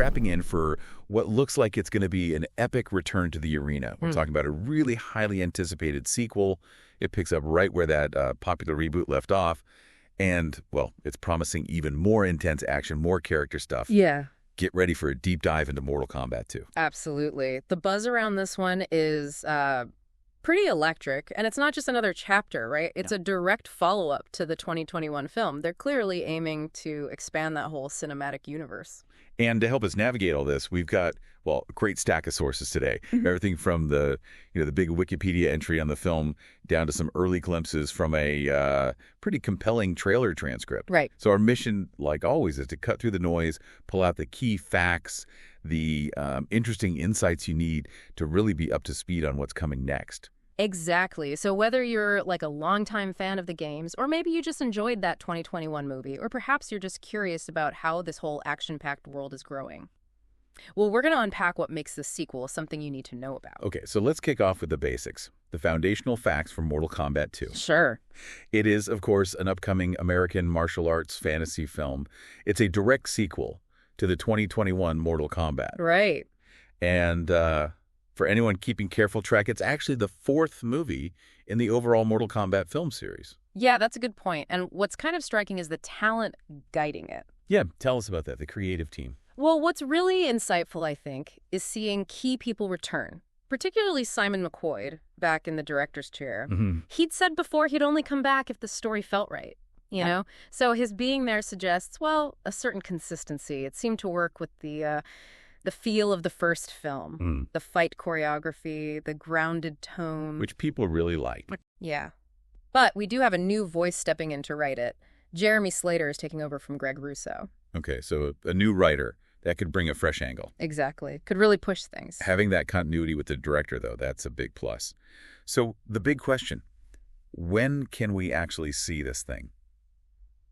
strapping in for what looks like it's going to be an epic return to the arena. We're talking about a really highly anticipated sequel. It picks up right where that popular reboot left off. And, well, it's promising even more intense action, more character stuff. Yeah. Get ready for a deep dive into Mortal Kombat 2. Absolutely. The buzz around this one is pretty electric, and it's not just another chapter, right? It's a direct follow-up to the 2021 film. They're clearly aiming to expand that whole cinematic universe. And to help us navigate all this, we've got, well, a great stack of sources today. Everything from the big Wikipedia entry on the film down to some early glimpses from a pretty compelling trailer transcript. Right. So our mission, like always, is to cut through the noise, pull out the key facts, the interesting insights you need to really be up to speed on what's coming next. Exactly. So whether you're like a longtime fan of the games, or maybe you just enjoyed that 2021 movie, or perhaps you're just curious about how this whole action-packed world is growing. Well, we're going to unpack what makes this sequel something you need to know about. Okay, so let's kick off with the basics, the foundational facts from Mortal Kombat 2. Sure. It is, of course, an upcoming American martial arts fantasy film. It's a direct sequel to the 2021 Mortal Kombat. Right. And for anyone keeping careful track, it's actually the fourth movie in the overall Mortal Kombat film series. Yeah, that's a good point. And what's kind of striking is the talent guiding it. Yeah, tell us about that, the creative team. Well, what's really insightful, I think, is seeing key people return, particularly Simon McQuoid back in the director's chair. He'd said before he'd only come back if the story felt right, you know? So his being there suggests, well, a certain consistency. It seemed to work with the feel of the first film, the fight choreography, the grounded tone. Which people really liked. Yeah. But we do have a new voice stepping in to write it. Jeremy Slater is taking over from Greg Russo. Okay, so a new writer. That could bring a fresh angle. Exactly. Could really push things. Having that continuity with the director, though, that's a big plus. So the big question, when can we actually see this thing?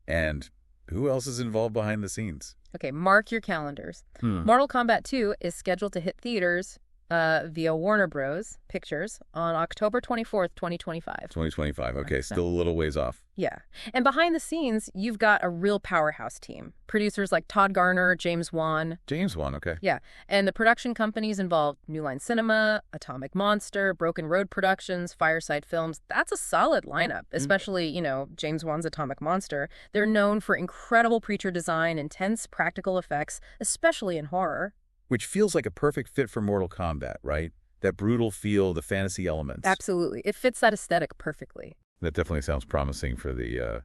And who else is involved behind the scenes? Okay, mark your calendars. Mortal Kombat 2 is scheduled to hit theaters via Warner Bros. Pictures on October 24th, 2025. 2025, okay, still a little ways off. Yeah. And behind the scenes, you've got a real powerhouse team. Producers like Todd Garner, James Wan. James Wan, okay. Yeah. And the production companies involved New Line Cinema, Atomic Monster, Broken Road Productions, Fireside Films. That's a solid lineup, especially, James Wan's Atomic Monster. They're known for incredible creature design, intense practical effects, especially in horror. Which feels like a perfect fit for Mortal Kombat, right? That brutal feel, the fantasy elements. Absolutely. It fits that aesthetic perfectly. That definitely sounds promising for the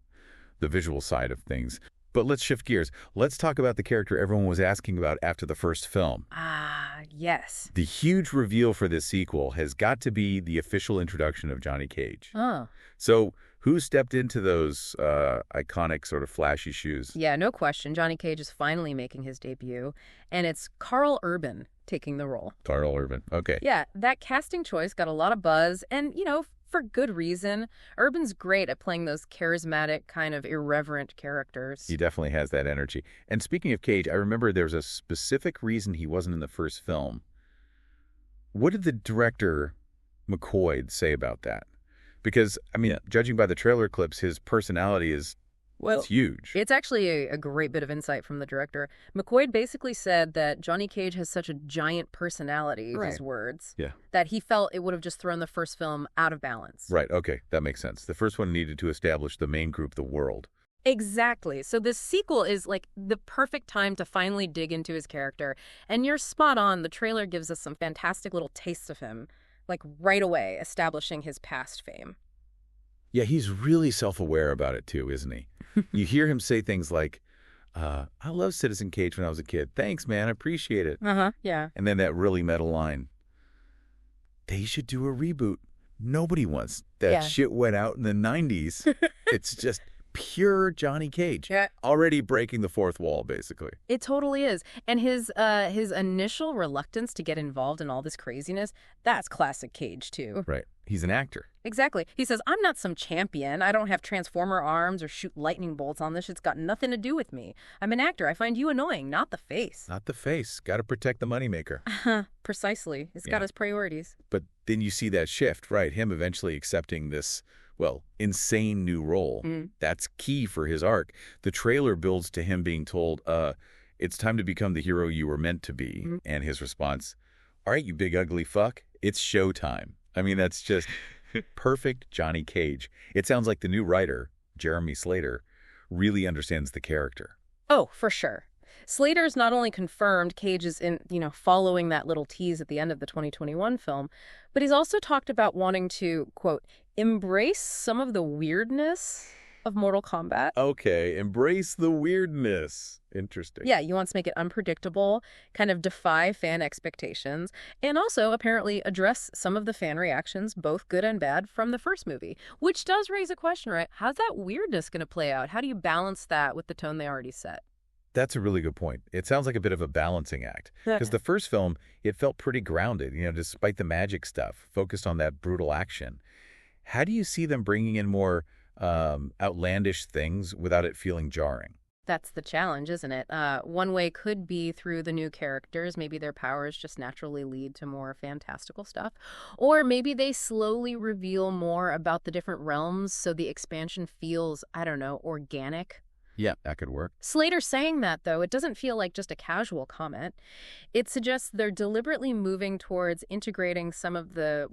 visual side of things. But let's shift gears. Let's talk about the character everyone was asking about after the first film. Ah, yes. The huge reveal for this sequel has got to be the official introduction of Johnny Cage. Oh. So who stepped into those iconic sort of flashy shoes? Yeah, no question. Johnny Cage is finally making his debut, and it's Karl Urban taking the role. Karl Urban, okay. Yeah, that casting choice got a lot of buzz, and, for good reason. Urban's great at playing those charismatic, kind of irreverent characters. He definitely has that energy. And speaking of Cage, I remember there was a specific reason he wasn't in the first film. What did the director, McQuoid, say about that? Because, judging by the trailer clips, his personality is it's huge. It's actually a great bit of insight from the director. McQuoid basically said that Johnny Cage has such a giant personality, his words, that he felt it would have just thrown the first film out of balance. Right, okay, that makes sense. The first one needed to establish the main group, the world. Exactly. So this sequel is like the perfect time to finally dig into his character. And you're spot on. The trailer gives us some fantastic little tastes of him, like right away, establishing his past fame. Yeah, he's really self-aware about it too, isn't he? You hear him say things like, I loved Citizen Cage when I was a kid. Thanks, man. I appreciate it. Yeah. And then that really metal line. They should do a reboot. Nobody wants. That shit went out in the 90s. It's just pure Johnny Cage. Yeah. Already breaking the fourth wall, basically. It totally is. And his initial reluctance to get involved in all this craziness, that's classic Cage, too. Right. He's an actor. Exactly. He says, I'm not some champion. I don't have transformer arms or shoot lightning bolts on this. It's got nothing to do with me. I'm an actor. I find you annoying, not the face. Not the face. Got to protect the moneymaker. Precisely. He's got his priorities. But then you see that shift, right? Him eventually accepting this, insane new role. That's key for his arc. The trailer builds to him being told, it's time to become the hero you were meant to be. Mm-hmm. And his response, all right, you big ugly fuck, it's showtime. I mean, that's just perfect Johnny Cage. It sounds like the new writer, Jeremy Slater, really understands the character. Oh, for sure. Slater's not only confirmed Cage is following that little tease at the end of the 2021 film, but he's also talked about wanting to, quote, embrace some of the weirdness of Mortal Kombat. Okay, embrace the weirdness. Interesting. Yeah, he wants to make it unpredictable, kind of defy fan expectations, and also apparently address some of the fan reactions, both good and bad, from the first movie. Which does raise a question, right? How's that weirdness going to play out? How do you balance that with the tone they already set? That's a really good point. It sounds like a bit of a balancing act. Because the first film, it felt pretty grounded, despite the magic stuff, focused on that brutal action. How do you see them bringing in more outlandish things without it feeling jarring? That's the challenge, isn't it? One way could be through the new characters. Maybe their powers just naturally lead to more fantastical stuff. Or maybe they slowly reveal more about the different realms so the expansion feels, organic. Yeah, that could work. Slater saying that, though, it doesn't feel like just a casual comment. It suggests they're deliberately moving towards integrating some of the,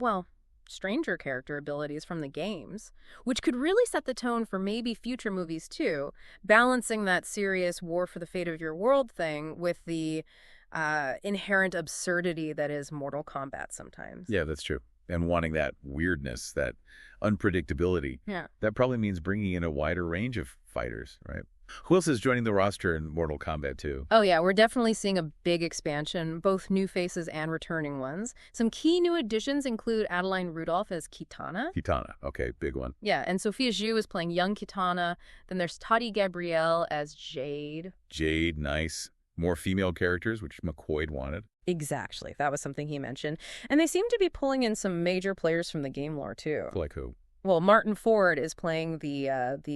stranger character abilities from the games, which could really set the tone for maybe future movies, too, balancing that serious war for the fate of your world thing with the inherent absurdity that is Mortal Kombat sometimes. Yeah, that's true. And wanting that weirdness, that unpredictability. Yeah. That probably means bringing in a wider range of fighters, right? Who else is joining the roster in Mortal Kombat 2? Oh, yeah, we're definitely seeing a big expansion, both new faces and returning ones. Some key new additions include Adeline Rudolph as Kitana. Kitana, okay, big one. Yeah, and Sophia Zhu is playing young Kitana. Then there's Tati Gabrielle as Jade. Jade, nice. More female characters, which McCoy wanted. Exactly. That was something he mentioned. And they seem to be pulling in some major players from the game lore, too. Like who? Well, Martyn Ford is playing the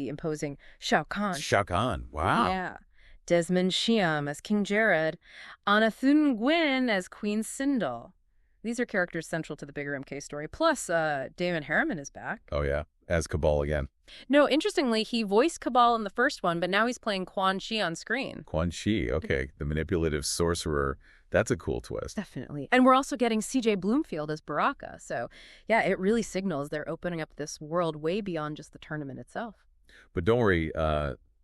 imposing Shao Kahn. Shao Kahn, wow. Yeah. Desmond Chiam as King Jared. Anathun Nguyen as Queen Sindel. These are characters central to the bigger MK story. Plus, Damon Harriman is back. Oh, yeah. As Cabal again. No, interestingly, he voiced Cabal in the first one, but now he's playing Quan Chi on screen. Quan Chi, okay. The manipulative sorcerer. That's a cool twist. Definitely. And we're also getting C.J. Bloomfield as Baraka. So, yeah, it really signals they're opening up this world way beyond just the tournament itself. But don't worry,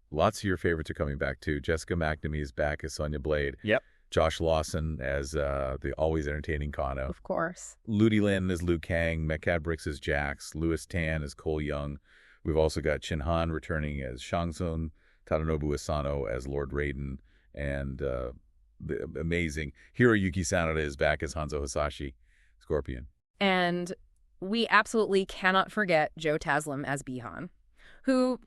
lots of your favorites are coming back, too. Jessica McNamee is back as Sonya Blade. Yep. Josh Lawson as the always entertaining Kano. Of course. Ludi Lin as Liu-Kang. Mehcad Brooks as Jax. Louis Tan as Cole Young. We've also got Chin Han returning as Shang Tsung. Tadanobu Asano as Lord Raiden. And the amazing Hiroyuki Sanada is back as Hanzo Hasashi, Scorpion. And we absolutely cannot forget Joe Taslim as Bihan, who,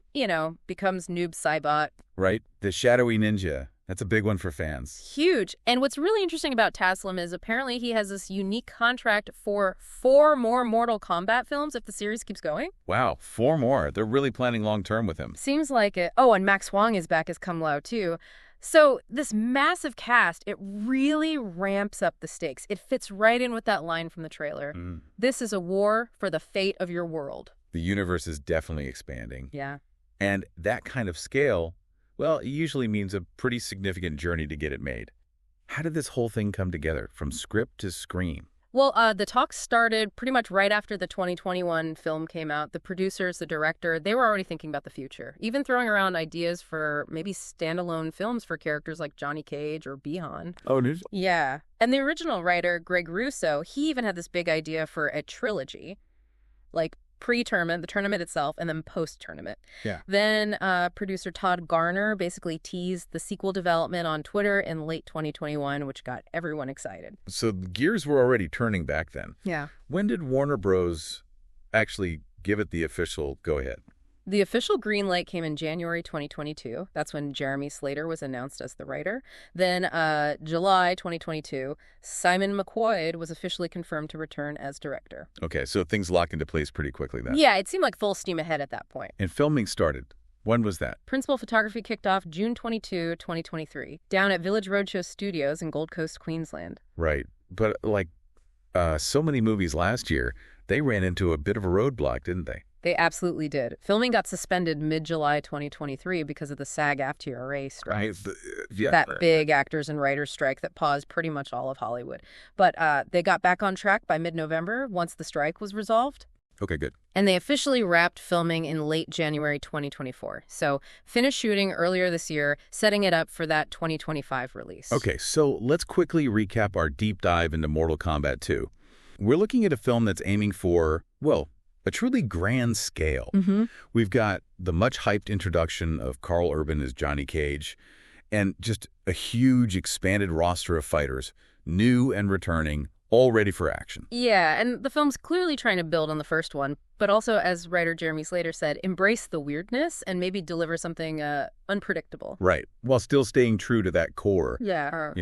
becomes Noob Saibot. Right? The shadowy ninja. That's a big one for fans. Huge. And what's really interesting about Taslim is apparently he has this unique contract for 4 more Mortal Kombat films if the series keeps going. Wow, 4 more. They're really planning long-term with him. Seems like it. Oh, and Max Huang is back as Kung Lao, too. So this massive cast, it really ramps up the stakes. It fits right in with that line from the trailer. This is a war for the fate of your world. The universe is definitely expanding. Yeah. And that kind of scale, well, it usually means a pretty significant journey to get it made. How did this whole thing come together, from script to screen? Well, the talks started pretty much right after the 2021 film came out. The producers, the director, they were already thinking about the future, even throwing around ideas for maybe standalone films for characters like Johnny Cage or Bihan. Oh, news? Yeah. And the original writer, Greg Russo, he even had this big idea for a trilogy, like pre-tournament, the tournament itself, and then post-tournament. Yeah. Then producer Todd Garner basically teased the sequel development on Twitter in late 2021, which got everyone excited. So the gears were already turning back then. Yeah. When did Warner Bros. Actually give it the official go-ahead? The official green light came in January 2022. That's when Jeremy Slater was announced as the writer. Then July 2022, Simon McQuoid was officially confirmed to return as director. Okay, so things locked into place pretty quickly then. Yeah, it seemed like full steam ahead at that point. And filming started. When was that? Principal photography kicked off June 22, 2023, down at Village Roadshow Studios in Gold Coast, Queensland. Right. But like so many movies last year, they ran into a bit of a roadblock, didn't they? They absolutely did. Filming got suspended mid-July 2023 because of the SAG-AFTRA strike. Yeah. That big actors and writers strike that paused pretty much all of Hollywood. But they got back on track by mid-November once the strike was resolved. Okay, good. And they officially wrapped filming in late January 2024. So finished shooting earlier this year, setting it up for that 2025 release. Okay, so let's quickly recap our deep dive into Mortal Kombat II. We're looking at a film that's aiming for, well, a truly grand scale. We've got the much-hyped introduction of Karl Urban as Johnny Cage, and just a huge expanded roster of fighters, new and returning, all ready for action. Yeah, and the film's clearly trying to build on the first one, but also, as writer Jeremy Slater said, embrace the weirdness and maybe deliver something unpredictable. Right, while still staying true to that core, Yeah.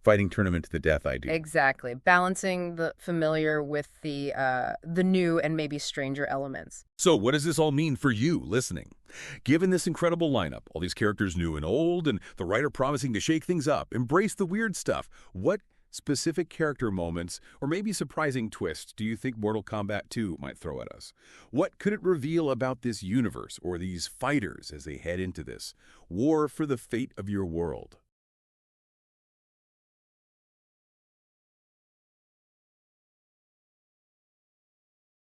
Fighting tournament to the death idea. Exactly. Balancing the familiar with the new and maybe stranger elements. So what does this all mean for you listening? Given this incredible lineup, all these characters new and old, and the writer promising to shake things up, embrace the weird stuff, what specific character moments, or maybe surprising twists, do you think Mortal Kombat 2 might throw at us? What could it reveal about this universe or these fighters as they head into this war for the fate of your world?